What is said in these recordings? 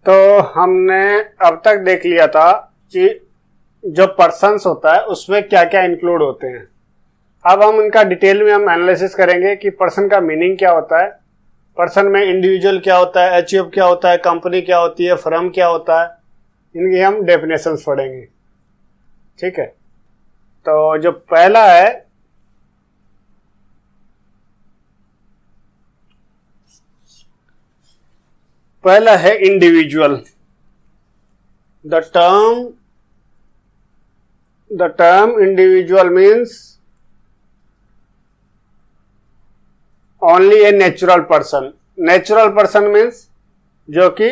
तो हमने अब तक देख लिया था कि जो पर्सन्स होता है उसमें क्या क्या इंक्लूड होते हैं। अब हम इनका डिटेल में हम एनालिसिस करेंगे कि पर्सन का मीनिंग क्या होता है, पर्सन में इंडिविजुअल क्या होता है, एचयूएफ क्या होता है, कंपनी क्या होती है, फर्म क्या होता है, इनकी हम डेफिनेशंस पढ़ेंगे। ठीक है, तो जो पहला है individual. The term individual means only A natural person. Natural person means जो कि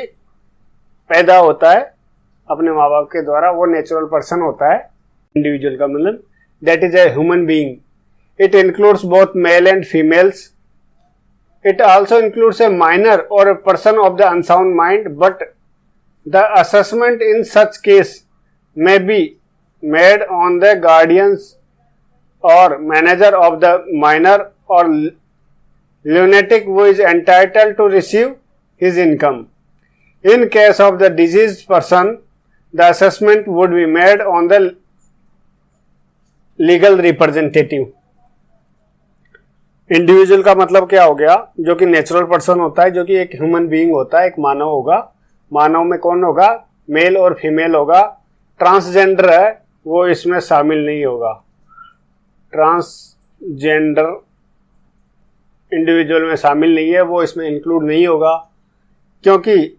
पैदा होता है अपने माँ बाप के द्वारा, वो नेचुरल पर्सन होता है। इंडिविजुअल का मतलब that is a human being. It includes both male and females. It also includes a minor or a person of the unsound mind, but the assessment in such case may be made on the guardians or manager of the minor or lunatic who is entitled to receive his income. In case of the diseased person, the assessment would be made on the legal representative. Individual का मतलब क्या हो गया, जो कि natural person होता है, जो कि एक ह्यूमन बीइंग होता है, एक मानव होगा। मानव में कौन होगा, मेल और फीमेल होगा। ट्रांसजेंडर है वो इसमें शामिल नहीं होगा। ट्रांसजेंडर इंडिविजुअल में शामिल नहीं है, वो इसमें इंक्लूड नहीं होगा, क्योंकि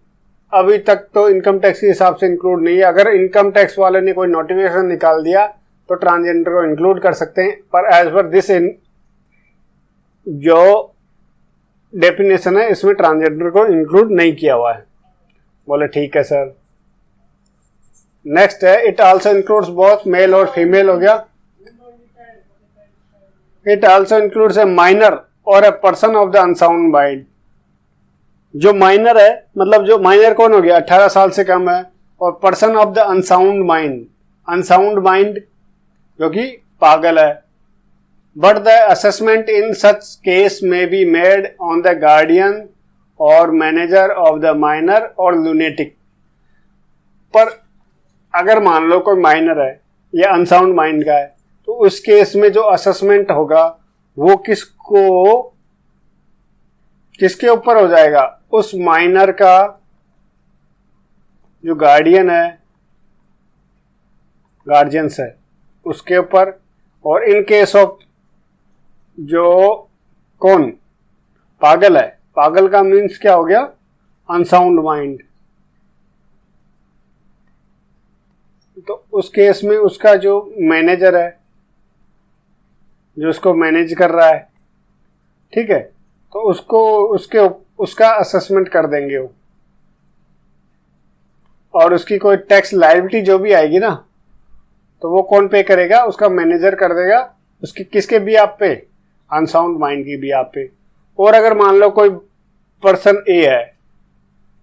अभी तक तो इनकम टैक्स के हिसाब से इंक्लूड नहीं है। अगर इनकम टैक्स वाले ने कोई नोटिफिकेशन निकाल दिया तो ट्रांसजेंडर को इंक्लूड कर सकते हैं, पर एज पर दिस जो डेफिनेशन है इसमें ट्रांसजेंडर को इंक्लूड नहीं किया हुआ है। बोले ठीक है सर। नेक्स्ट है it also includes both male और फीमेल हो गया। It also includes a minor और a person of the unsound mind. जो माइनर है मतलब जो माइनर कौन हो गया, 18 साल से कम है, और person of the unsound mind, unsound mind जो कि पागल है। But the assessment in such case may be made on the guardian or manager of the minor or lunatic. पर अगर मान लो कोई माइनर है या अनसाउंड माइंड का है, तो उस केस में जो असेसमेंट होगा वो किसके ऊपर हो जाएगा, उस माइनर का जो गार्डियन है, गार्जियंस है उसके ऊपर। और इन केस ऑफ जो कौन पागल है, पागल का मीन्स क्या हो गया, अनसाउंड माइंड, तो उस केस में उसका जो मैनेजर है, जो उसको मैनेज कर रहा है, ठीक है, तो उसका असेसमेंट कर देंगे वो। और उसकी कोई टैक्स लायबिलिटी जो भी आएगी ना, तो वो कौन पे करेगा, उसका मैनेजर कर देगा। उसकी किसके भी आप पे, अनसाउंड माइंड की भी आप पे। और अगर मान लो कोई पर्सन ए है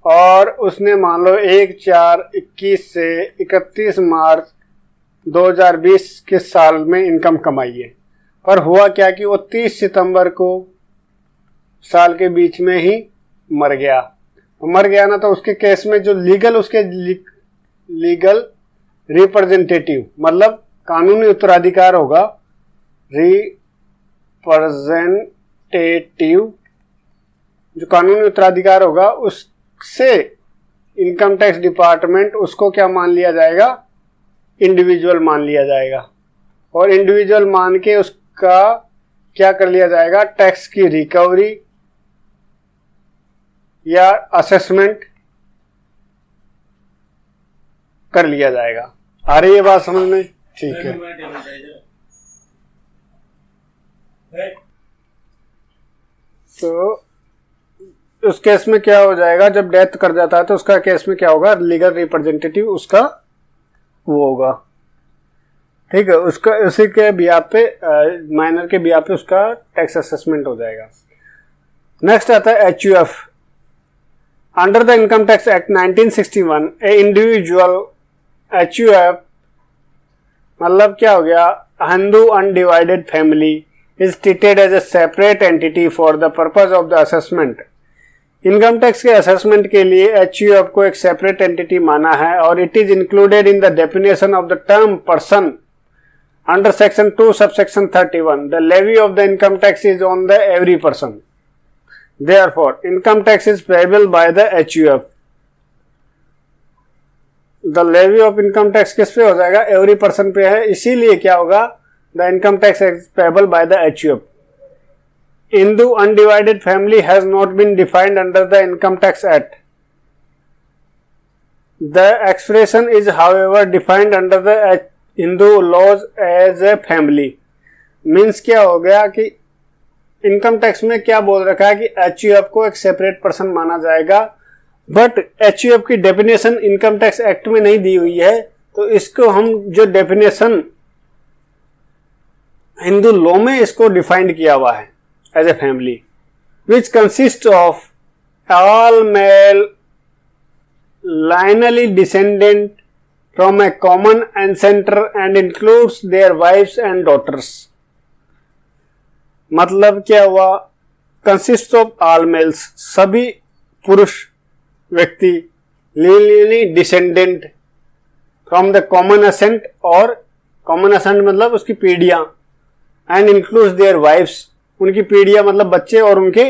और उसने मान लो 1/4/21 से 31 मार्च 2020 के साल में इनकम कमाई है, पर हुआ क्या कि वो 30 सितंबर को साल के बीच में ही मर गया। तो मर गया ना, तो उसके केस में जो लीगल रिप्रेजेंटेटिव मतलब कानूनी उत्तराधिकार होगा, रिप्रेजेंटेटिव जो कानूनी उत्तराधिकार होगा, उससे इनकम टैक्स डिपार्टमेंट उसको क्या मान लिया जाएगा, इंडिविजुअल मान लिया जाएगा। और इंडिविजुअल मान के उसका क्या कर लिया जाएगा, टैक्स की रिकवरी या असेसमेंट कर लिया जाएगा। आ रही है बात समझ में? ठीक है। तो उस केस में क्या हो जाएगा, जब डेथ कर जाता है तो उसका केस में क्या होगा, लीगल रिप्रेजेंटेटिव उसका वो होगा, ठीक है, उसका उसी के बिहाफ पे, माइनर के बिहाफ पे उसका टैक्स असेसमेंट हो जाएगा। नेक्स्ट आता है HUF। Under the income tax act 1961 A individual HUF मतलब क्या हो गया, Hindu undivided family is treated as a separate entity for the purpose of the assessment income tax के असेसमेंट के लिए एचयूएफ को एक सेपरेट एंटिटी माना है और it is included in the definition of the term person under section 2 subsection 31. The levy of the income tax is on the every person. Therefore income tax is payable by the HUF. The levy of income tax किस पे हो जाएगा? Every person पे है, इसीलिए क्या होगा? The income tax is payable by the HUF. Hindu undivided family has not been defined under the Income Tax Act. The expression is however defined under the Hindu laws as a family. Means क्या हो गया कि income tax में क्या बोल रखा है कि एचयूएफ को एक सेपरेट पर्सन माना जाएगा, बट एचयूएफ की डेफिनेशन इनकम टैक्स एक्ट में नहीं दी हुई है, तो इसको हम जो डेफिनेशन हिंदू लॉ में इसको डिफाइंड किया हुआ है as a family, which consists of all male lineally descendant from a common ancestor and includes their wives and daughters. मतलब क्या हुआ? consists of all males, सभी पुरुष व्यक्ति lineally descendant from the common ascent, और common ascent मतलब उसकी पीढ़ियां, and includes their wives, उनकी पीढ़ियां मतलब बच्चे और उनके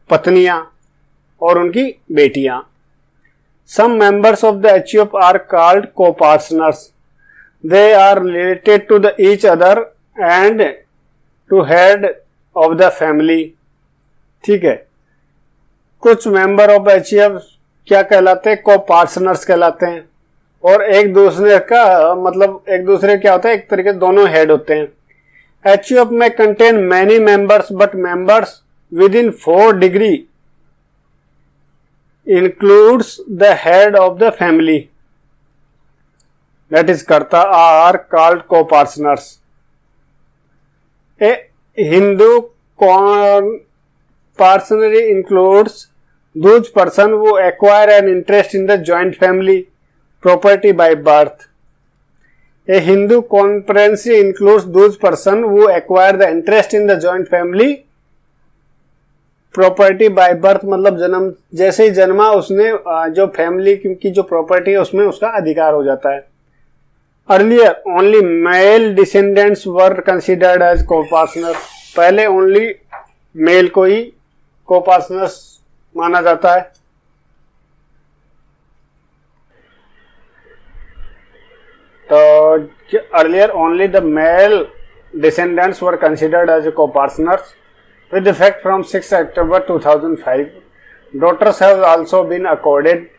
पत्नियां और उनकी बेटियां. Some members of the HUF are called co-partners. They are related to the each other and to head of the family. ठीक है, कुछ मेंबर ऑफ एचयूएफ क्या कहलाते हैं? को-पार्टनर्स कहलाते हैं, और एक दूसरे का मतलब एक दूसरे क्या होता है? एक तरीके दोनों हेड होते हैं. HUF may contain many members, but members within 4 degree includes the head of the family, that is Karta, are called co-partners. A Hindu partner includes those persons who acquire an interest in the joint family property by birth. A Hindu comprehensive includes those persons who acquire the interest in the joint family property by birth, मतलब जन्म जैसे ही जन्मा उसने जो family की जो property है उसमें उसका अधिकार हो जाता है. Earlier only male descendants were considered as co-partners. पहले ओनली मेल को ही co-partners माना जाता है. तो earlier only the male descendants were considered as co-partners. With effect from 6 October 2005, daughters have also been accorded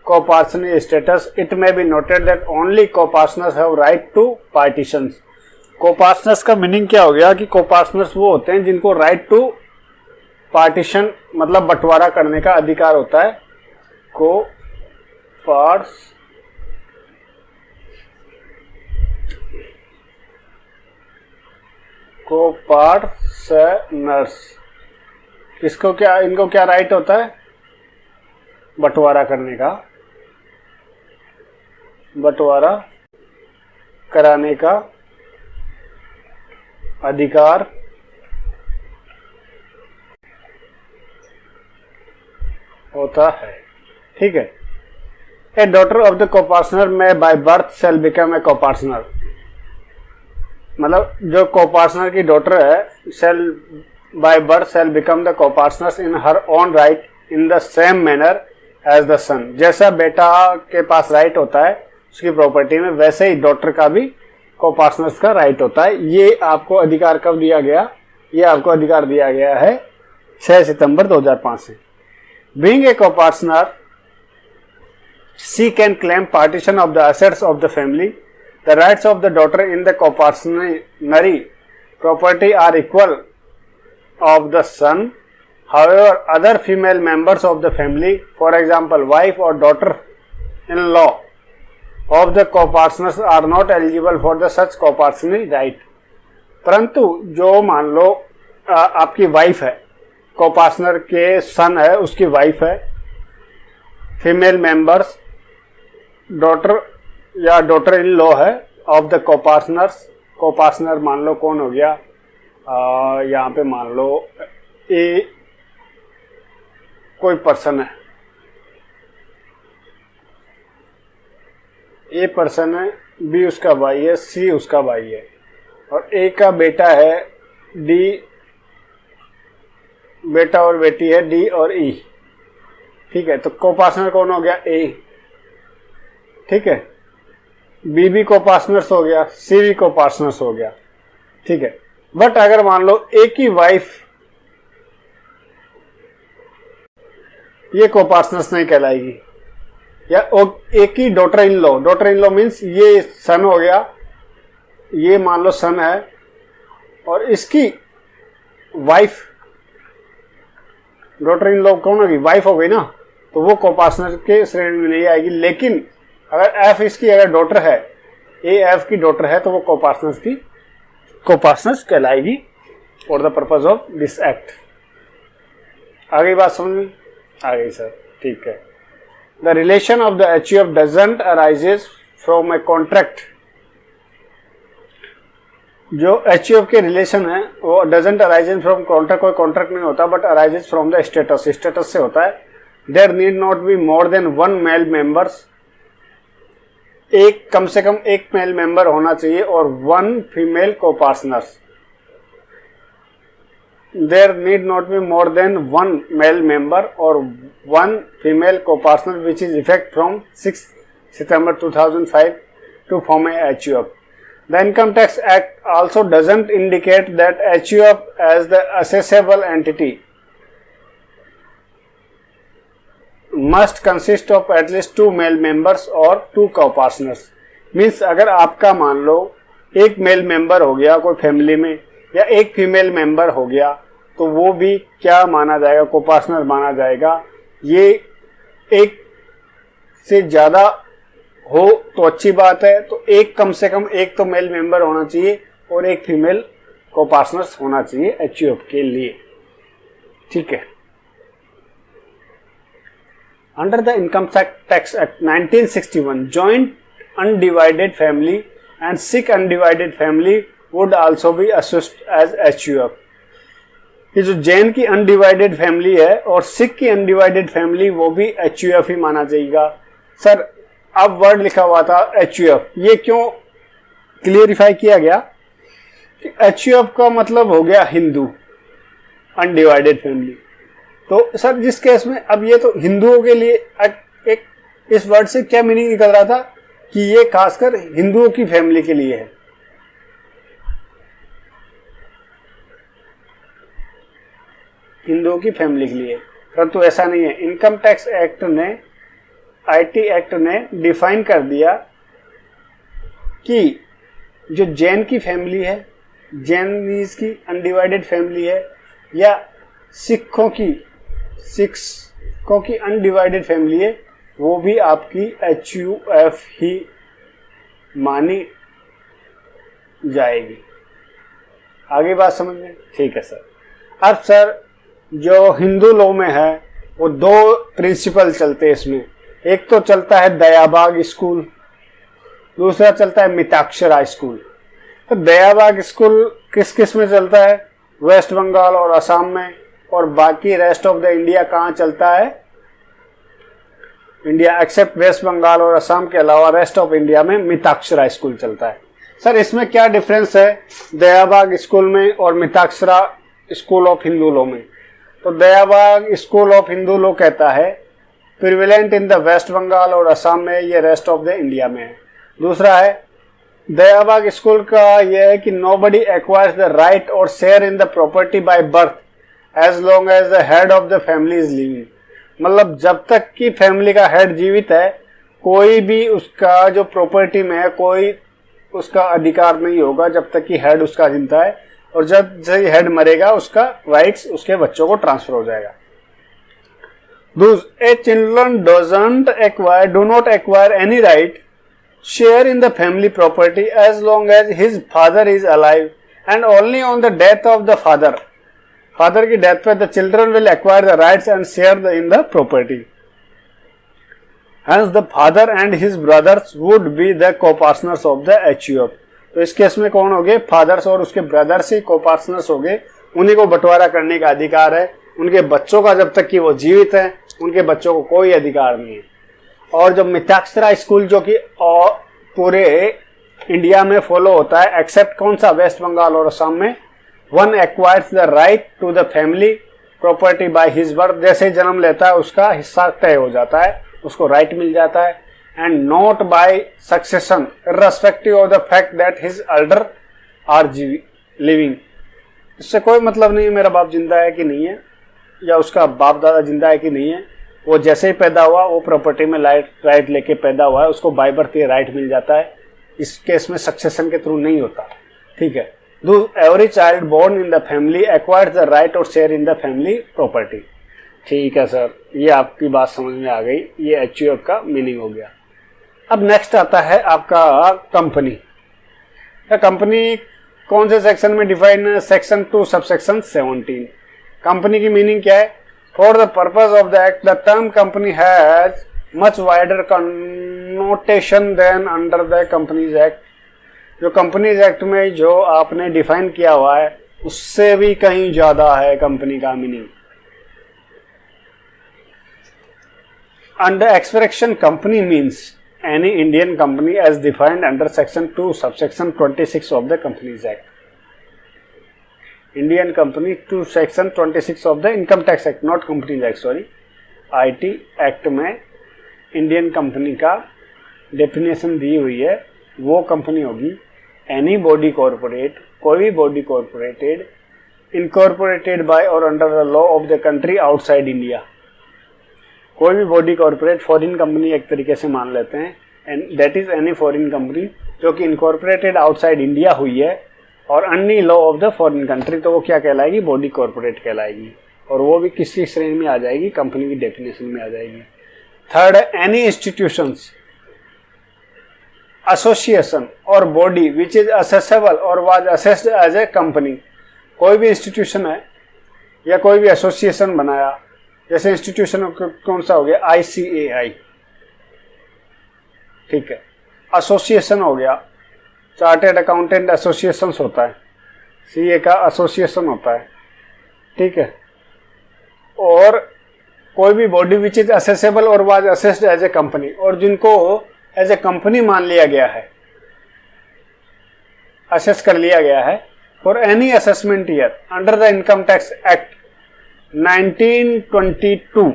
co-partner status. It may be noted that only co-partners have right to partitions. Co-partners का meaning क्या हो गया कि co-partners वो होते हैं जिनको right to partition मतलब बंटवारा करने का अधिकार होता है. को-पार्टनर्स किसको क्या इनको क्या राइट होता है? बंटवारा करने का, बंटवारा कराने का अधिकार होता है. ठीक है. A daughter of the co-partner में by birth shall become a co-partner. मतलब जो को-पार्टनर की डॉटर है shall by birth shall become the co-partners in her own right in the same manner as the son. जैसा बेटा के पास right होता है उसकी प्रॉपर्टी में, वैसे ही डॉटर का भी को-पार्टनर्स का राइट होता है. ये आपको अधिकार कब दिया गया? ये आपको अधिकार दिया गया है 6 सितंबर 2005 से. Being a co-partner, she can claim partition of the assets of the family. The rights of the daughter in the co-partnership property are equal of the son. However, other female members of the family, for example, wife or daughter-in-law of the co-partners, are not eligible for the such co-partnership right. परंतु जो मान लो आपकी wife है, को-पार्टनर के सन है, उसकी wife है, female members, daughter या डॉटर इन लॉ है ऑफ द को-पार्टनर्स. को-पार्टनर मान लो कौन हो गया? यहाँ पे मान लो कोई पर्सन है, ए पर्सन है, बी उसका भाई है, सी उसका भाई है, और ए का बेटा है, डी बेटा और बेटी है, डी और ई। ठीक है, तो कोपार्टनर कौन हो गया? ए। ठीक है, बी भी कोपार्टनर्स हो गया, सी भी कोपार्टनर्स हो गया। ठीक है, बट अगर मान लो ए की वाइफ ये कोपार्टनर्स नहीं कहलाएगी, या ए की डॉटर इन लॉ मीन्स ये सन हो गया, ये मान लो सन है और इसकी वाइफ, डॉटर इन लॉ कौन होगी? वाइफ हो गई ना, तो वो कोपार्टनर के श्रेणी में नहीं आएगी। लेकिन अगर एफ इसकी अगर डॉटर है, ए एफ की डॉटर है, तो वो कोपार्टनर्स कहलाएगी for the purpose of this act. आ गई बात समझ में? आ गई सर, ठीक है। The relation of the HUF doesn't arises from a contract. जो एचयूएफ के रिलेशन है वो डजंट अराइजेस फ्रॉम कॉन्ट्रैक्ट, कोई कॉन्ट्रैक्ट नहीं होता, but arises from the status से होता है। There need not be more than one male members, कम से कम एक मेल मेंबर होना चाहिए और one female copartners. There need not be more than one male member or one female co-partner, which is effect from 6 September 2005 to form a HUF. The Income Tax Act also doesn't indicate that HUF as the assessable entity must consist of at least 2 male members or 2 co-partners. Means अगर आपका मान लो एक male member हो गया कोई family में, या एक फीमेल मेंबर हो गया, तो वो भी क्या माना जाएगा? कोपार्टनर माना जाएगा। ये एक से ज्यादा हो तो अच्छी बात है, तो एक कम से कम एक तो मेल मेंबर होना चाहिए और एक फीमेल कोपार्टनर्स होना चाहिए एचयूएफ के लिए। ठीक है। Under the income tax act 1961, joint undivided family and Sikh undivided family would also be assessed as HUF. ये जो जैन की अनडिवाइडेड फैमिली है और सिख की अनडिवाइडेड फैमिली, वो भी एचयूएफ ही माना जाएगा। सर अब वर्ड लिखा हुआ था एचयूएफ, ये क्यों क्लियरिफाई किया गया कि एचयूएफ का मतलब हो गया हिंदू अनडिवाइडेड फैमिली। तो सर जिस केस में अब ये तो हिंदुओं के लिए एक इस वर्ड से क्या मीनिंग निकल रहा था कि ये खासकर हिंदुओं की फैमिली के लिए है। हिंदुओं की फैमिली के लिए, परंतु ऐसा नहीं है। इनकम टैक्स एक्ट ने, आईटी एक्ट ने डिफाइन कर दिया कि जो जैन की फैमिली है, जैनीज की अनडिवाइडेड फैमिली है, या सिखों की अनडिवाइडेड फैमिली है, वो भी आपकी एचयूएफ ही मानी जाएगी। आगे बात समझ में? ठीक है सर। अब सर जो हिंदू लॉ में है वो 2 प्रिंसिपल चलते हैं इसमें। एक तो चलता है दयाबाग स्कूल, दूसरा चलता है मिताक्षरा स्कूल। तो दयाबाग स्कूल किस किस में चलता है? वेस्ट बंगाल और असम में, और बाकी रेस्ट ऑफ द इंडिया कहाँ चलता है? इंडिया एक्सेप्ट वेस्ट बंगाल और असम के अलावा रेस्ट ऑफ इंडिया में मिताक्षरा स्कूल चलता है। सर इसमें क्या डिफरेंस है दयाबाग स्कूल में और Mitakshara school of Hindu law में? तो Dayabhaga school of Hindu law कहता है prevalent in the West Bengal और असम में, ये रेस्ट ऑफ द इंडिया में है। दूसरा है दयाबाग स्कूल का यह है कि नोबडी एक्वायर्स द राइट और share in the property by birth as long as the head of the family is living. मतलब जब तक कि फैमिली का हेड जीवित है, कोई भी उसका जो प्रॉपर्टी में है कोई उसका अधिकार नहीं होगा जब तक कि हेड उसका जिंदा है, और जब से हेड मरेगा उसका राइट्स उसके बच्चों को ट्रांसफर हो जाएगा। A children do not acquire any right share in the family property as long as his father is alive, and only on the death of the father की डेथ पे the children will acquire the rights and share in the property. Hence the father and his brothers would be the co-partners of the HUF. तो इस case में कौन हो गए? Fathers और उसके ब्रदर्स ही को-पार्टनर्स हो गए, उन्हीं को बंटवारा करने का अधिकार है उनके बच्चों का जब तक कि वो जीवित हैं उनके बच्चों को कोई अधिकार नहीं है। और जो मिताक्षरा स्कूल जो कि पूरे इंडिया में फॉलो होता है एक्सेप्ट कौन सा, वेस्ट बंगाल और असम में, one acquires the right to the family property by his birth, जैसे ही जन्म लेता है उसका हिस्सा तय हो जाता है, उसको राइट मिल जाता है, and not by succession irrespective of the fact that his elder are living. इससे कोई मतलब नहीं है मेरा बाप जिंदा है कि नहीं है या उसका बाप दादा जिंदा है कि नहीं है, वो जैसे ही पैदा हुआ वो प्रॉपर्टी में राइट लेके पैदा हुआ है, उसको बाय बर्थ ये राइट मिल जाता है। इस केस में सक्सेशन के थ्रू नहीं होता, ठीक है। Do every child born in the family acquires the right or share in the family property। ठीक है सर, ये आपकी बात समझ में आ गई, ये HUF का मीनिंग हो गया। अब नेक्स्ट आता है आपका कंपनी। कंपनी कौन से सेक्शन में डिफाइन है? Section 2 subsection 17। कंपनी की मीनिंग क्या है? For the purpose of the act the term company has much wider connotation than under the companies act. जो कंपनीज एक्ट में जो आपने डिफाइन किया हुआ है उससे भी कहीं ज्यादा है कंपनी का meaning. Under expression company means any Indian company as defined under section 2 subsection 26 of the companies act. Indian company 2 section 26 of the income tax act, not companies act, sorry, IT act में Indian company का definition दी हुई है। वो company होगी any body corporate, कोई भी body कॉर्पोरेटेड incorporated bye और under the law of the country outside India. कोई भी बॉडी कॉर्पोरेट फॉरेन कंपनी एक तरीके से मान लेते हैं, and that is any foreign company जो कि इनकॉर्पोरेटेड आउटसाइड इंडिया हुई है और अन्य law of the foreign country, तो वो क्या कहलाएगी? बॉडी कॉर्पोरेट कहलाएगी। और वो भी किसी श्रेणी में आ जाएगी? कंपनी की डेफिनेशन में आ जाएगी। थर्ड, एनी इंस्टीट्यूशंस एसोसिएशन और बॉडी विच इज असेसेबल और was assessed as a company. कोई भी इंस्टीट्यूशन है या कोई भी एसोसिएशन बनाया, जैसे इंस्टीट्यूशन कौन सा हो गया? ICAI, ठीक है। एसोसिएशन हो गया, चार्टेड अकाउंटेंट एसोसिएशन होता है, CA का एसोसिएशन होता है, ठीक है। और कोई भी बॉडी विच इज असेसेबल और was assessed as a company, और जिनको एज ए कंपनी मान लिया गया है, असेस कर लिया गया है, for any assessment year under the income tax act 1922।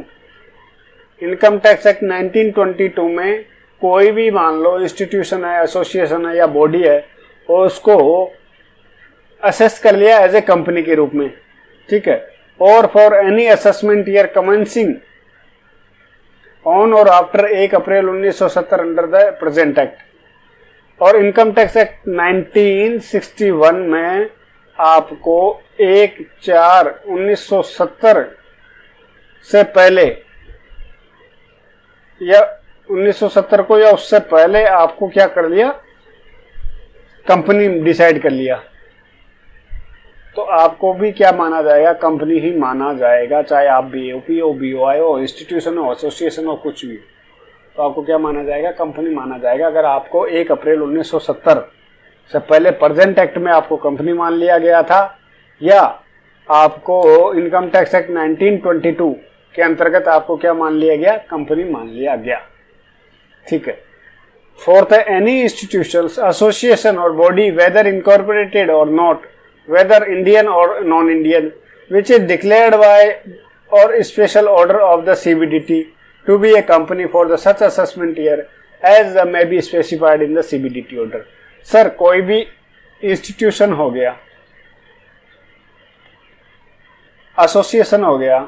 Income tax act 1922 में कोई भी मान लो इंस्टीट्यूशन है, एसोसिएशन है या बॉडी है, और उसको असेस कर लिया एज ए कंपनी के रूप में, ठीक है। और for any assessment year commencing on और after 1 April 1970 under the present act. और इनकम टैक्स एक्ट 1961 में आपको 1/4/1970 से पहले या 1970 को या उससे पहले आपको क्या कर लिया? कंपनी डिसाइड कर लिया, तो आपको भी क्या माना जाएगा? कंपनी ही माना जाएगा, चाहे आप BOP हो, BOI हो, इंस्टीट्यूशन हो, एसोसिएशन हो, कुछ भी, तो आपको क्या माना जाएगा? कंपनी माना जाएगा। अगर आपको 1 अप्रैल 1970 से पहले प्रेजेंट एक्ट में आपको कंपनी मान लिया गया था, या आपको इनकम टैक्स एक्ट 1922 के अंतर्गत आपको क्या मान लिया गया? कंपनी मान लिया गया, ठीक है। फोर्थ है, एनी इंस्टीट्यूशन, एसोसिएशन और बॉडी वेदर इनकॉर्पोरेटेड और not, whether Indian or non-Indian, which is declared by or special order of the CBDT to be a company for the such assessment year as may be specified in the CBDT order। Sir, कोई भी institution हो गया, association हो गया,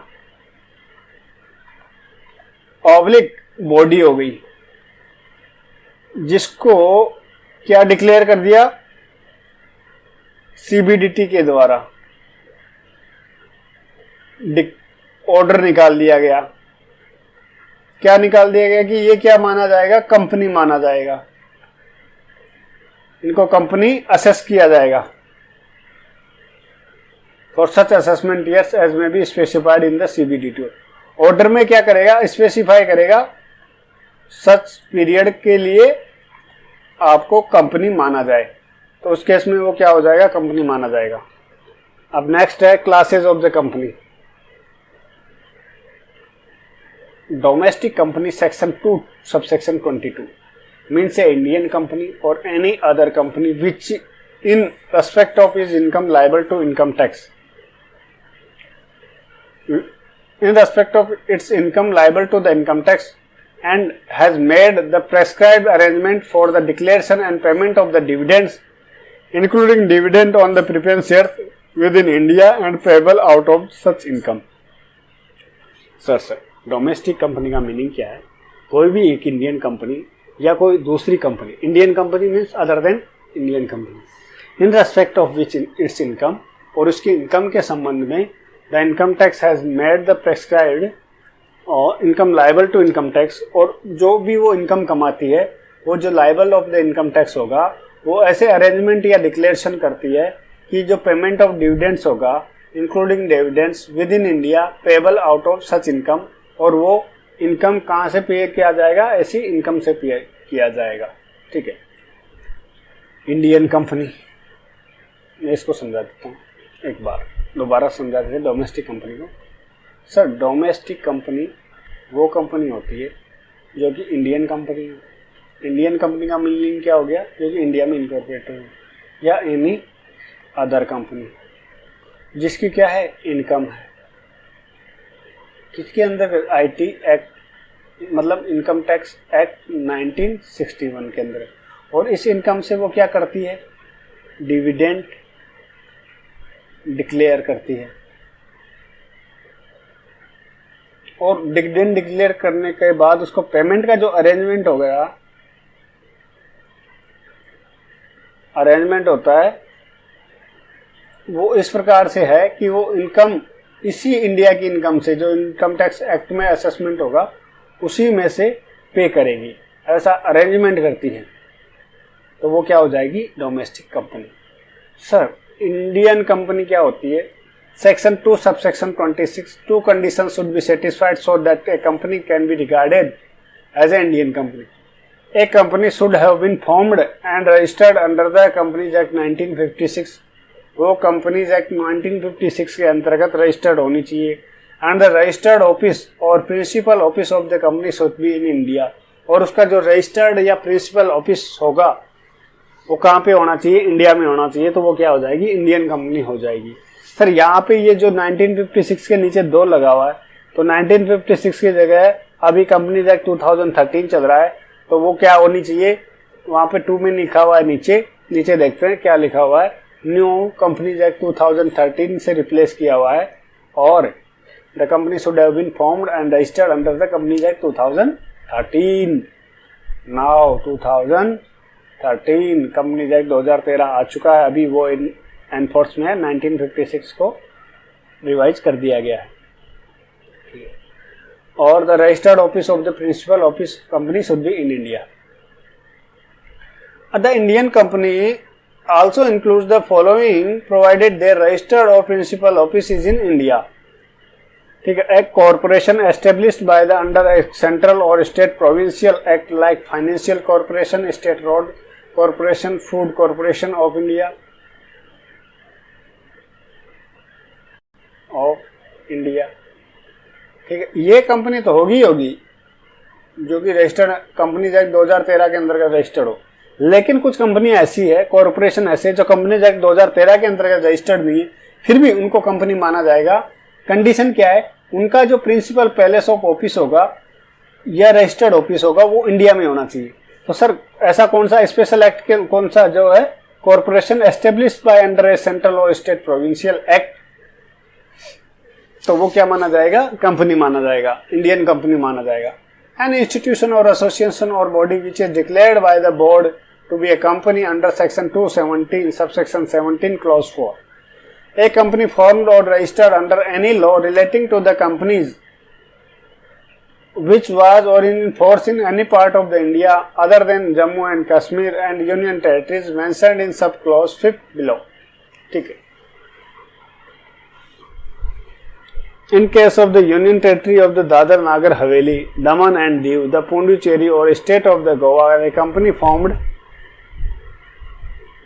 oblique body हो गई, जिसको क्या डिक्लेयर कर दिया? CBDT के द्वारा ऑर्डर निकाल दिया गया। क्या निकाल दिया गया कि ये क्या माना जाएगा? कंपनी माना जाएगा, इनको कंपनी असेस किया जाएगा। For such assessment years as may be specified in the CBDT। Order में क्या करेगा? स्पेसिफाई करेगा सच पीरियड के लिए आपको कंपनी माना जाए, तो उस केस में वो क्या हो जाएगा? कंपनी माना जाएगा। अब नेक्स्ट है classes of the company. Domestic company section 2 subsection 22 means a Indian company or any other company which in respect of its income liable to income tax. In respect of its income liable to the income tax and has made the prescribed arrangement for the declaration and payment of the dividends, including dividend on the preference shares within India and payable out of such income. Sir domestic company का meaning क्या है? कोई भी एक Indian company या कोई दूसरी company, Indian company means other than Indian company, in respect of which its income, और उसकी इनकम के संबंध में the income tax has made the prescribed और income liable to income tax, और जो भी वो इनकम कमाती है वो जो liable of the income tax होगा वो ऐसे अरेंजमेंट या डिक्लेरेशन करती है कि जो पेमेंट ऑफ डिविडेंड्स होगा including dividends within India payable out of such income, और वो इनकम कहाँ से पे किया जाएगा? ऐसी इनकम से पे किया जाएगा। ठीक है, इंडियन कंपनी, मैं इसको समझा देता हूँ एक बार, दोबारा समझा देते हैं डोमेस्टिक कंपनी को। सर डोमेस्टिक कंपनी वो कंपनी होती है जो कि इंडियन कंपनी है। इंडियन कंपनी का मीनिंग क्या हो गया? जो कि इंडिया में इनकॉर्पोरेटेड है, या एनी अदर कंपनी जिसकी क्या है? इनकम है, किसके अंदर? आईटी एक्ट मतलब इनकम टैक्स एक्ट 1961 के अंदर, और इस इनकम से वो क्या करती है? डिविडेंड डिक्लेयर करती है, और डिविडेंड डिक्लेयर करने के बाद उसको पेमेंट का जो अरेंजमेंट हो गया, अरेंजमेंट होता है वो इस प्रकार से है कि वो इनकम इसी इंडिया की इनकम से जो इनकम टैक्स एक्ट में असेसमेंट होगा उसी में से पे करेगी, ऐसा अरेंजमेंट करती है, तो वो क्या हो जाएगी? Domestic company. Sir Indian company क्या होती है? Section 2 subsection 26 two condition should be satisfied so that a company can be regarded as a Indian company. A company should have been formed and registered under the companies act 1956। वो companies act 1956 के अंतर्गत registered होनी चाहिए, and the registered office और principal office of the company should be in India, और उसका जो registered या प्रिंसिपल ऑफिस होगा वो कहाँ पे होना चाहिए? इंडिया में होना चाहिए, तो वो क्या हो जाएगी? इंडियन कंपनी हो जाएगी। सर यहाँ पे ये जो 1956 के नीचे 2 लगा हुआ है, तो 1956 की जगह अभी कंपनीज एक्ट 2013 चल रहा है, तो वो क्या होनी चाहिए? वहाँ पे 2 में लिखा हुआ है, नीचे देखते हैं क्या लिखा हुआ है, न्यू कंपनीज एक्ट 2013 से रिप्लेस किया हुआ है, और the company should have been formed and registered under the companies act 2013। Now 2013 companies act 2013 आ चुका है, अभी वो एनफोर्स में है, 1956 को रिवाइज कर दिया गया है, और the registered office of the principal office company should be in India. The Indian company also includes the following provided their registered or principal office is in India. ठीक है, एक corporation established by the under a central or state provincial act like financial corporation, state road corporation, food corporation of India ठीक है, ये company तो होगी जो कि रजिस्टर्ड कंपनीज एक्ट 2013 के अंतर्गत रजिस्टर्ड हो, लेकिन कुछ कंपनी ऐसी है, कॉर्पोरेशन ऐसे जो कंपनीज एक्ट 2013 के अंतर्गत रजिस्टर्ड नहीं है, फिर भी उनको कंपनी माना जाएगा। कंडीशन क्या है? उनका जो प्रिंसिपल पैलेस ऑफ ऑफिस होगा या रजिस्टर्ड ऑफिस होगा वो इंडिया में होना चाहिए। तो सर ऐसा कौन सा स्पेशल एक्ट के कौन सा जो है? Corporation established by under A central और स्टेट प्रोविंशियल एक्ट, तो वो क्या माना जाएगा? कंपनी माना जाएगा, इंडियन कंपनी माना जाएगा। एन इंस्टीट्यूशन और एसोसिएशन और body which is declared by the board to be a company under section 217 subsection 17 clause 4. A company formed or registered under any law relating to the companies which was or in force in any part of the India other than Jammu and Kashmir and Union Territories mentioned in sub clause 5 below. ठीक है, in case of the Union Territory of the Dadar Nagar Haveli, Daman and Diu, the Pondicherry or state of the Goa, a company formed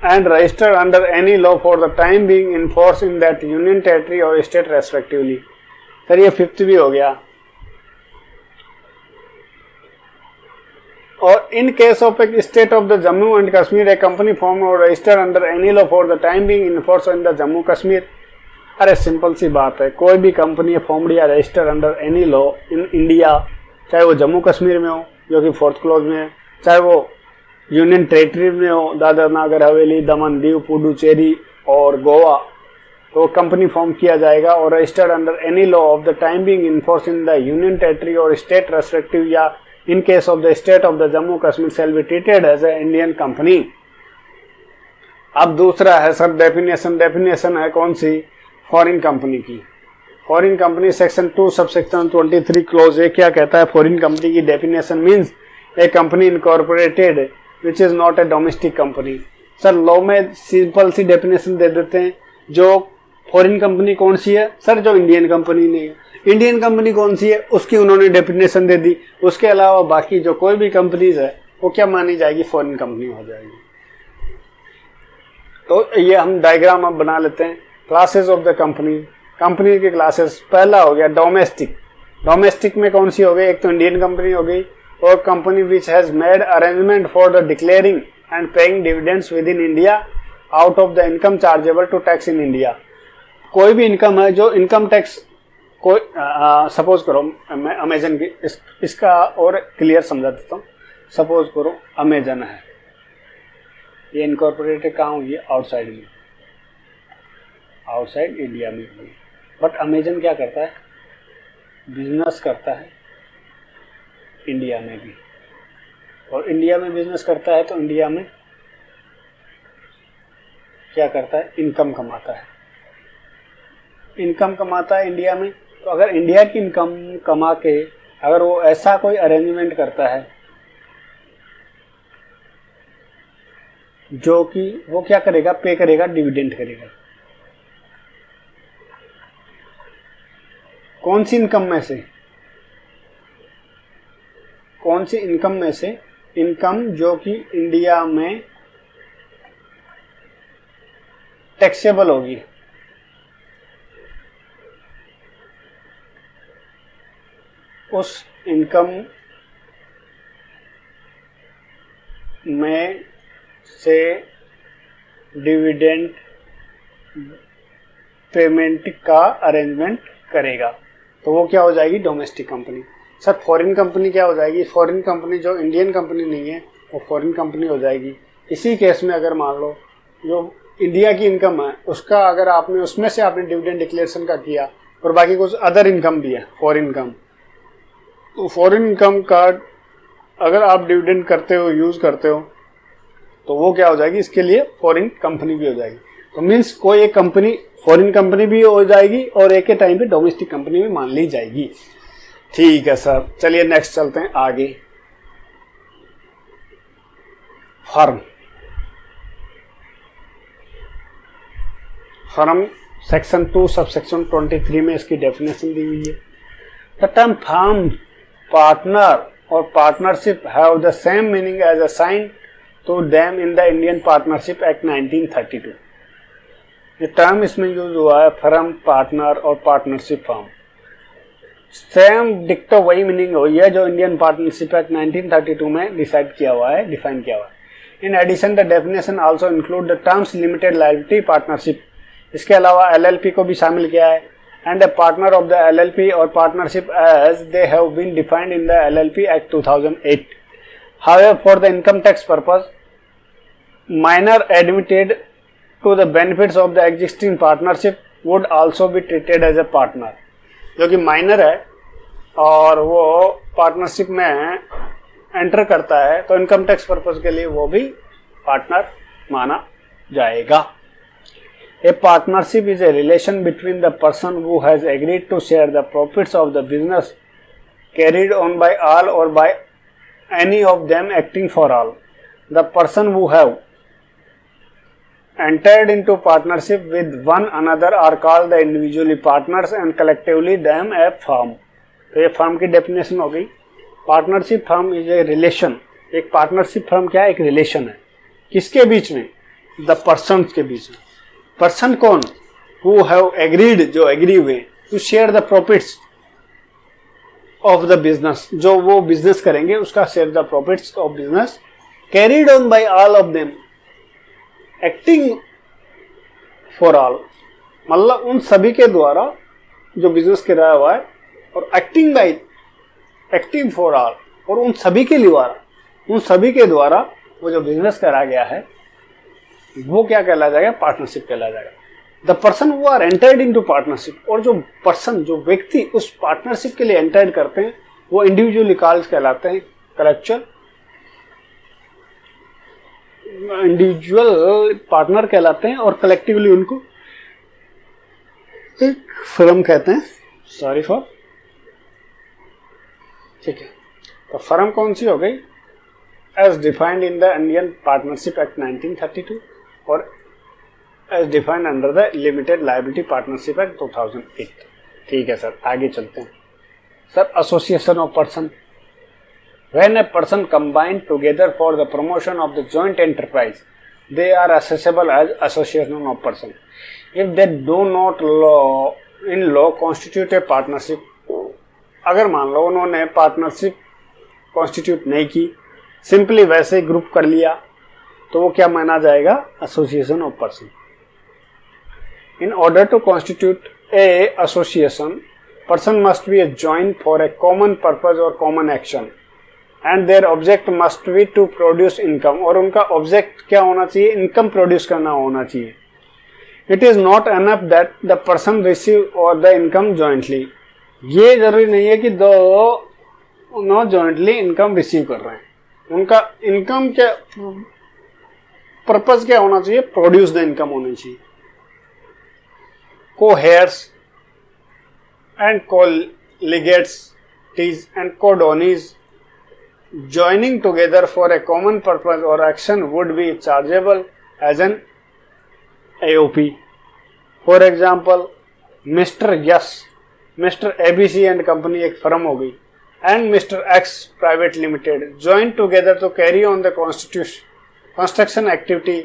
and registered under any law for the time being in force in that union territory or state respectively. Sir ये 5th भी हो गया। और in case of a state of the Jammu and Kashmir a company form और register under any law for the time being in force in the Jammu Kashmir. अरे simple सी बात है, कोई भी कंपनी फॉर्म्ड या register under any law in India, चाहे वो जम्मू कश्मीर में हो जो कि 4th क्लॉज में है, चाहे वो यूनियन टेरिटरी में हो, दादरा नगर हवेली, दमन दीव, पुडुचेरी और गोवा, तो कंपनी फॉर्म किया जाएगा और registered under any law of the time being in force in the union territory और स्टेट रेस्पेक्टिव या in case of the state of the Jammu Kashmir shall be treated as a Indian company. अब दूसरा है sir definition है कौन सी? Foreign company की। Foreign company section 2 subsection 23 clause a क्या कहता है? फॉरेन कंपनी की definition means a company incorporated which is not a domestic company. Sir law में सिंपल सी डेफिनेशन दे देते हैं, जो फॉरेन कंपनी कौन सी है? सर जो इंडियन कंपनी नहीं है। इंडियन कंपनी कौन सी है? उसकी उन्होंने डेफिनेशन दे दी। उसके अलावा बाकी जो कोई भी कंपनीज है वो क्या मानी जाएगी? फॉरेन कंपनी हो जाएगी। तो ये हम डायग्राम अब बना लेते हैं। Classes of the company, company की क्लासेस। पहला हो गया डोमेस्टिक। डोमेस्टिक में कौन सी हो गई? एक तो इंडियन कंपनी हो गई, और company which has made arrangement for the declaring and paying dividends within India out of the income chargeable to tax in India. कोई भी इनकम है जो इनकम टैक्स कोई सपोज करो मैं अमेजन की इसका और क्लियर समझा देता हूँ। सपोज करो अमेजन है, ये इनकॉर्पोरेटेड कहाँ हुई है? आउटसाइड में, आउटसाइड इंडिया में हुई। बट अमेजन क्या करता है? बिजनेस करता है इंडिया में भी, और इंडिया में बिजनेस करता है तो इंडिया में क्या करता है? इनकम कमाता है। इनकम कमाता है इंडिया में, तो अगर इंडिया की इनकम कमा के अगर वो ऐसा कोई अरेंजमेंट करता है जो कि वो क्या करेगा? पे करेगा, डिविडेंड करेगा। कौन सी इनकम में से? कौन सी इनकम में से? इनकम जो कि इंडिया में टैक्सेबल होगी। उस इनकम में से डिविडेंड पेमेंट का अरेंजमेंट करेगा, तो वो क्या हो जाएगी? Domestic company. Sir foreign company क्या हो जाएगी? फॉरेन कंपनी जो इंडियन कंपनी नहीं है वो फॉरेन कंपनी हो जाएगी। इसी केस में अगर मान लो जो इंडिया की इनकम है उसका अगर आपने उसमें से आपने डिविडेंड डिक्लेरेशन का किया और बाकी कुछ अदर इनकम भी है फॉरेन इनकम, तो फॉरेन इनकम का अगर आप डिविडेंड करते हो, यूज करते हो, तो वो क्या हो जाएगी? इसके लिए फॉरेन कंपनी भी हो जाएगी। तो मीन्स कोई एक कंपनी फॉरेन कंपनी भी हो जाएगी और एक के टाइम पे डोमेस्टिक कंपनी भी मान ली जाएगी। ठीक है सर, चलिए नेक्स्ट चलते हैं आगे। फर्म। फर्म सेक्शन 2 सबसेक्शन 23 में इसकी डेफिनेशन दी हुई है। द टर्म फर्म, पार्टनर और partnership have the same meaning as assigned to them in the Indian partnership act 1932। ये टर्म इसमें यूज हुआ है फर्म, पार्टनर और पार्टनरशिप फर्म। सेम डिक्टो वही मीनिंग हुई है जो इंडियन पार्टनरशिप एक्ट 1932 में डिसाइड किया हुआ है, डिफाइन किया हुआ है। In addition the definition also include the terms limited liability partnership. इसके अलावा एलएलपी को भी शामिल किया है। And a partner of the LLP और partnership as they have been defined in the LLP act 2008। However for the income tax purpose minor admitted to the benefits of the existing partnership would also be treated as a partner। जो कि minor है और वो partnership में enter करता है तो income tax purpose के लिए वो भी पार्टनर माना जाएगा। A partnership is a relation between the person who has agreed to share the profits of the business carried on by all or by any of them acting for all। The person who have entered into partnership with one another are called the individually partners and collectively them a firm। तो ये firm की definition हो गई। Partnership firm is a relation. एक partnership firm क्या है? एक relation है। किसके बीच में? द पर्सन के बीच में। पर्सन कौन? हु हैव एग्रीड, जो एग्री हुए, to share the profits of the business, जो वो बिजनेस करेंगे उसका share the profits of business carried on by all of them acting for all, मतलब उन सभी के द्वारा जो बिजनेस कराया हुआ है, और एक्टिंग फॉर ऑल, और उन सभी के द्वारा वो जो बिजनेस करा गया है वो क्या कहला जाएगा, पार्टनरशिप कहला जाएगा। The person who are entered into partnership, और जो पर्सन जो व्यक्ति उस पार्टनरशिप के लिए एंटर्ड करते हैं वो इंडिविजुअली कॉल्स कहलाते हैं, इंडिविजुअल पार्टनर कहलाते हैं, और कलेक्टिवली उनको एक फर्म कहते हैं। सॉरी फॉर, ठीक है। तो फर्म कौन सी हो गई, as defined in the Indian partnership act 1932 और as defined under the limited liability partnership act 2008। ठीक है सर, आगे चलते हैं। Sir, association of person, when a person combined together for the promotion of the joint enterprise, they are assessable as association of person if they do not in law constitute a partnership। अगर मान लो उन्होंने partnership constitute नहीं की, simply वैसे ही group कर लिया, तो वो क्या माना जाएगा, association of person. In order to constitute a association, person must be a join for a common purpose और common action, and their object must be to produce income, और उनका ऑब्जेक्ट क्या होना चाहिए, इनकम प्रोड्यूस करना होना चाहिए। It is not enough that the person receive और द इनकम जॉइंटली, ये जरूरी नहीं है कि दोनों जॉइंटली इनकम रिसीव कर रहे हैं, उनका इनकम क्या पर्पज क्या होना चाहिए, प्रोड्यूस द इनकम होनी चाहिए। Co-heirs and co-legatees and co-donees joining together for a common purpose or action would be chargeable as an AOP. For example, Mr. Yes, Mr. ABC and Company एक firm हो गई, and Mr. X Private Limited joined together to carry on the construction activity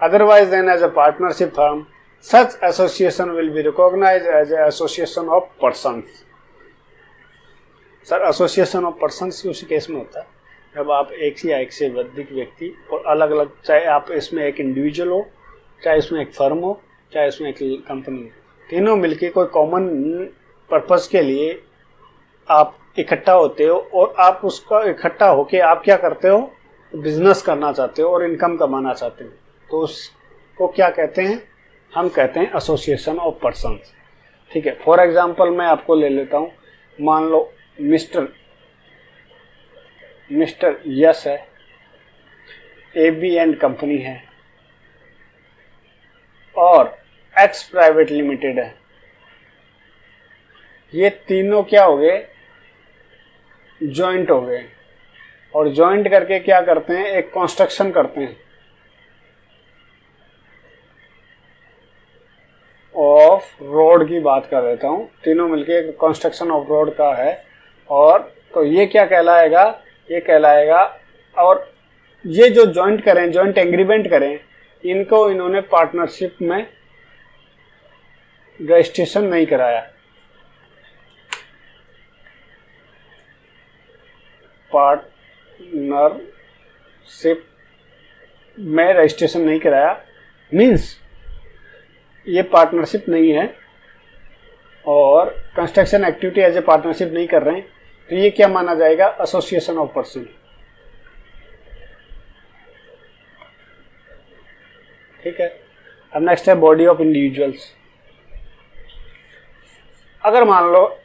otherwise than as a partnership firm. Such association will be recognized as an association of persons. Sir, association of persons उसी case में होता है जब आप एक या एक से अधिक व्यक्ति और अलग अलग, चाहे आप इसमें एक इंडिविजुअल हो, चाहे इसमें एक फर्म हो, चाहे इसमें एक कंपनी हो, तीनों मिलके कोई कॉमन पर्पस के लिए आप इकट्ठा होते हो, और आप उसका इकट्ठा होके आप क्या करते हो, बिजनेस करना चाहते हो और इनकम कमाना चाहते हो, तो उसको क्या कहते हैं, हम कहते हैं एसोसिएशन ऑफ पर्सन्स। ठीक है। फॉर एग्जाम्पल मैं आपको ले लेता हूँ, मान लो मिस्टर यस है, AB एंड कंपनी है, और एक्स प्राइवेट लिमिटेड है। ये तीनों क्या हो गए, जॉइंट हो गए, और जॉइंट करके क्या करते हैं, एक कंस्ट्रक्शन करते हैं ऑफ रोड की बात कर देता हूं, तीनों मिलके एक कंस्ट्रक्शन ऑफ रोड का है, और तो ये क्या कहलाएगा, ये कहलाएगा, और ये जो जॉइंट करें, जॉइंट एग्रीमेंट करें, इनको इन्होंने पार्टनरशिप में रजिस्ट्रेशन नहीं कराया, पार्टनरशिप में रजिस्ट्रेशन नहीं कराया, मीन्स ये पार्टनरशिप नहीं है और construction activity as a partnership नहीं कर रहे हैं, तो ये क्या माना जाएगा, एसोसिएशन ऑफ पर्सन। ठीक है। अब नेक्स्ट है बॉडी ऑफ इंडिविजुअल्स। अगर मान लो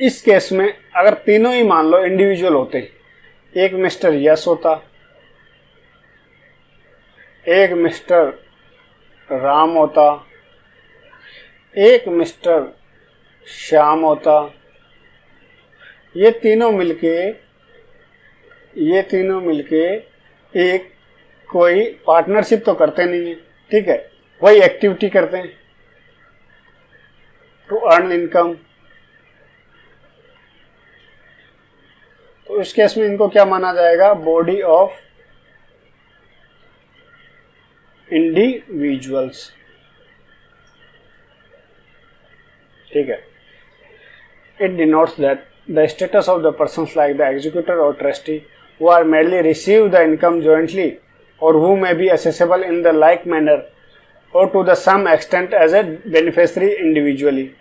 इस केस में अगर तीनों ही मान लो इंडिविजुअल होते, एक मिस्टर यस होता, एक मिस्टर राम होता, एक मिस्टर श्याम होता, ये तीनों मिलके एक कोई पार्टनरशिप तो करते नहीं है, ठीक है, वही एक्टिविटी करते हैं टू अर्न इनकम। तो इस केस में इनको क्या माना जाएगा, बॉडी ऑफ इंडिविजुअल्स। ठीक है। It denotes that the status of the persons like the executor or trustee who are merely receive the income jointly or who may be assessable in the like manner or to the some extent as a beneficiary individually.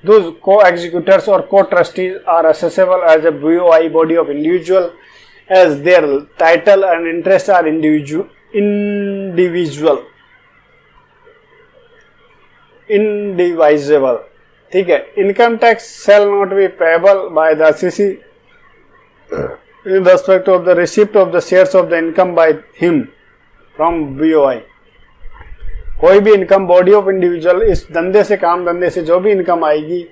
Those co-executors or co-trustees are assessable as a BOI, body of individual, as their title and interest are indivisible. ठीक है. Income tax shall not be payable by the assessee in respect of the receipt of the shares of the income by him from BOI. कोई भी income body of individual इस धंधे से, काम धंधे से जो भी इनकम आएगी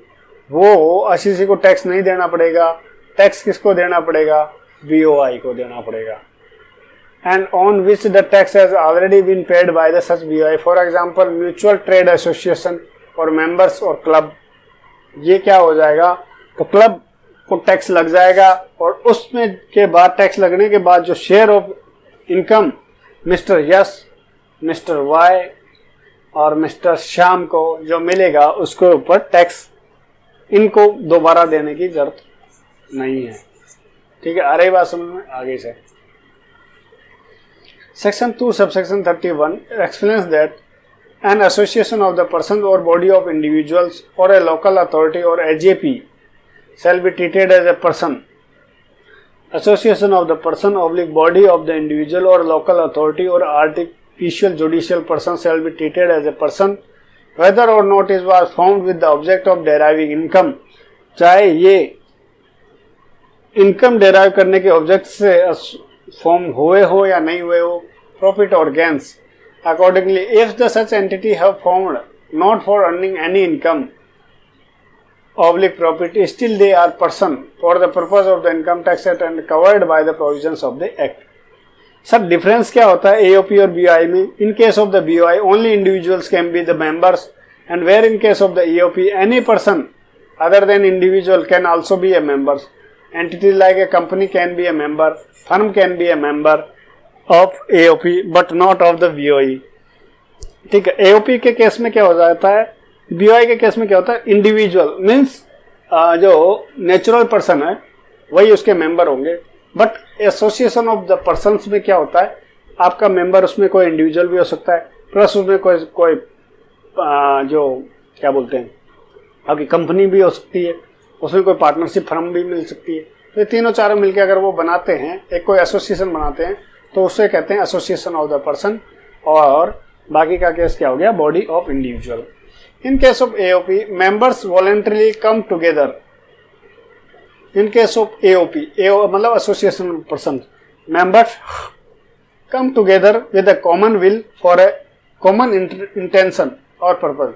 वो असीसी को टैक्स नहीं देना पड़ेगा. टैक्स किसको देना पड़ेगा? BOI को देना पड़ेगा. And on which the tax has already been paid by the such BOI. For example, mutual trade association और members और क्लब. ये क्या हो जाएगा? तो क्लब को टैक्स लग जाएगा और उसमें के बाद टैक्स लगने के बाद जो शेयर ऑफ इनकम मिस्टर यस, मिस्टर वाई और मिस्टर श्याम को जो मिलेगा उसके ऊपर टैक्स इनको दोबारा देने की जरूरत नहीं है. ठीक है. आ रही बात समझ में? आगे से Section 2 subsection 31 explains that an association of the person or body of individuals or a local authority or AJP shall be treated as a person. Association of the person oblique body of the individual or local authority or artificial judicial person shall be treated as a person whether or not it was formed with the object of deriving income. चाहे ये income derive करने के object से form हुए हो या नहीं हुए हो, प्रॉफिट और gains. Accordingly if the such entity have formed not for earning any income oblique profit still they are person for the purpose of the income tax act and covered by the provisions of the act. Sir difference क्या होता है AOP और BOI में? In case of the BOI only individuals can be the members and where in case of the AOP any person other than individual can also be A members. Entity like a company can be a member, firm can be a member of AOP but not of the BOE. ठीक है. AOP के case में क्या हो जाता है, BOI के case में क्या होता है? इंडिविजुअल मीन्स जो नेचुरल पर्सन है वही उसके मेंबर होंगे. But association of the persons में क्या होता है, आपका मेंबर उसमें कोई इंडिविजुअल भी हो सकता है प्लस उसमें कोई जो क्या बोलते हैं आपकी कंपनी भी हो सकती है, उसमें कोई पार्टनरशिप फर्म भी मिल सकती है. तो ये तीनों चारों मिलकर अगर वो बनाते हैं एक कोई एसोसिएशन बनाते हैं तो उससे कहते हैं एसोसिएशन ऑफ द पर्सन. और बाकी का केस क्या हो गया? Body of individual. In case of AOP members voluntarily come together. In case of AOP मतलब association of person, members come together with a common will for a common intention और purpose.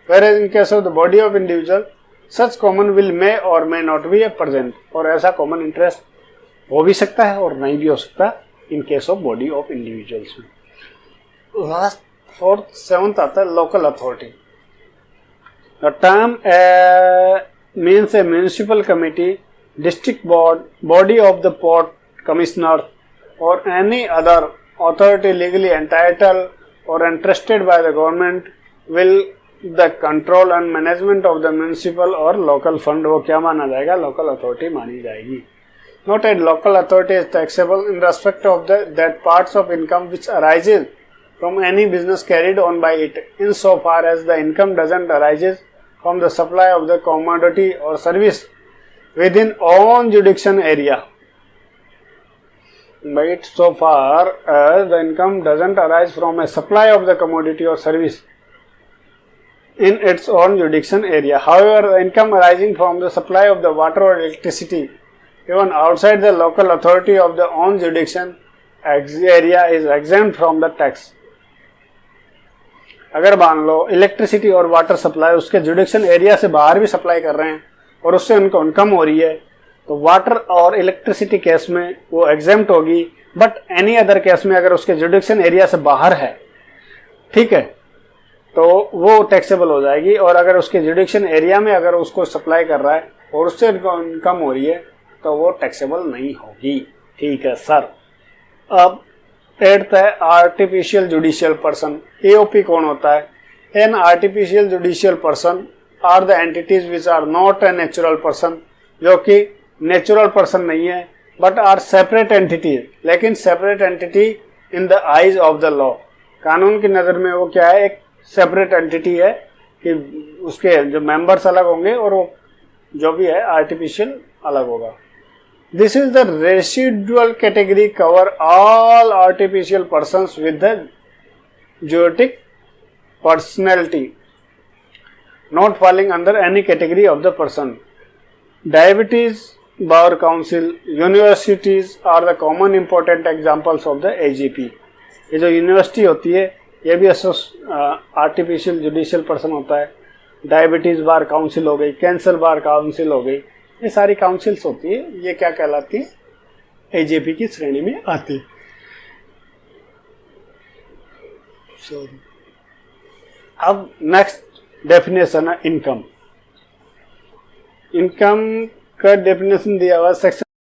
whereas in case of the body of individual such common will may or may not be present. और ऐसा common interest हो भी सकता है और नहीं भी हो सकता in case of body of individuals में. लास्ट 4th 7th आता है local authority. The term means a municipal committee, district board, body of the port commissioner और any other authority legally entitled or entrusted by the government will the control and management of the municipal or local fund. वो क्या माना जाएगा? Local authority मानी जाएगी. Noted, local authority is taxable in respect of that parts of income which arises from any business carried on by it, insofar as the income doesn't arises from the supply of the commodity or service within own jurisdiction area. But so far as the income doesn't arise from a supply of the commodity or service in its own jurisdiction area. However, the income arising from the supply of the water or electricity even outside the local authority of the own jurisdiction area is exempt from the tax. अगर मान लो electricity और water supply उसके जुडिक्शन area से बाहर भी supply कर रहे हैं और उससे उनको इनकम हो रही है तो वाटर और इलेक्ट्रिसिटी केस में वो एग्जेम्प्ट होगी. बट एनी अदर केस में अगर उसके जुडिक्शन एरिया से बाहर है, ठीक है, तो वो टैक्सेबल हो जाएगी. और अगर उसके जुडिक्शन एरिया में अगर उसको सप्लाई कर रहा है और उससे इनकम हो रही है तो वो टैक्सेबल नहीं होगी. ठीक है सर. अब 8th है आर्टिफिशियल जुडिशियल पर्सन. एओपी कौन होता है? An artificial judicial person are the entities which are not a natural person, जो कि नेचुरल पर्सन नहीं है, बट आर सेपरेट एंटिटी, लेकिन separate entity in the eyes of the law, कानून की नज़र में वो क्या है, एक सेपरेट एंटिटी है कि उसके जो मेंबर्स अलग होंगे और वो जो भी है आर्टिफिशियल अलग होगा. This is the residual category cover all artificial persons with the juristic personality not falling under any category of the person. Diabetes Bar Council, universities are the common important examples of the AGP. ये जो university होती है ये भी artificial judicial person होता है. Diabetes bar council हो गई, कैंसर बार काउंसिल हो गई, ये सारी काउंसिल्स होती है, ये क्या कहलाती है, एजेपी की श्रेणी में आती है. अब नेक्स्ट डेफिनेशन है इनकम. इनकम का डेफिनेशन दिया हुआ सेक्शन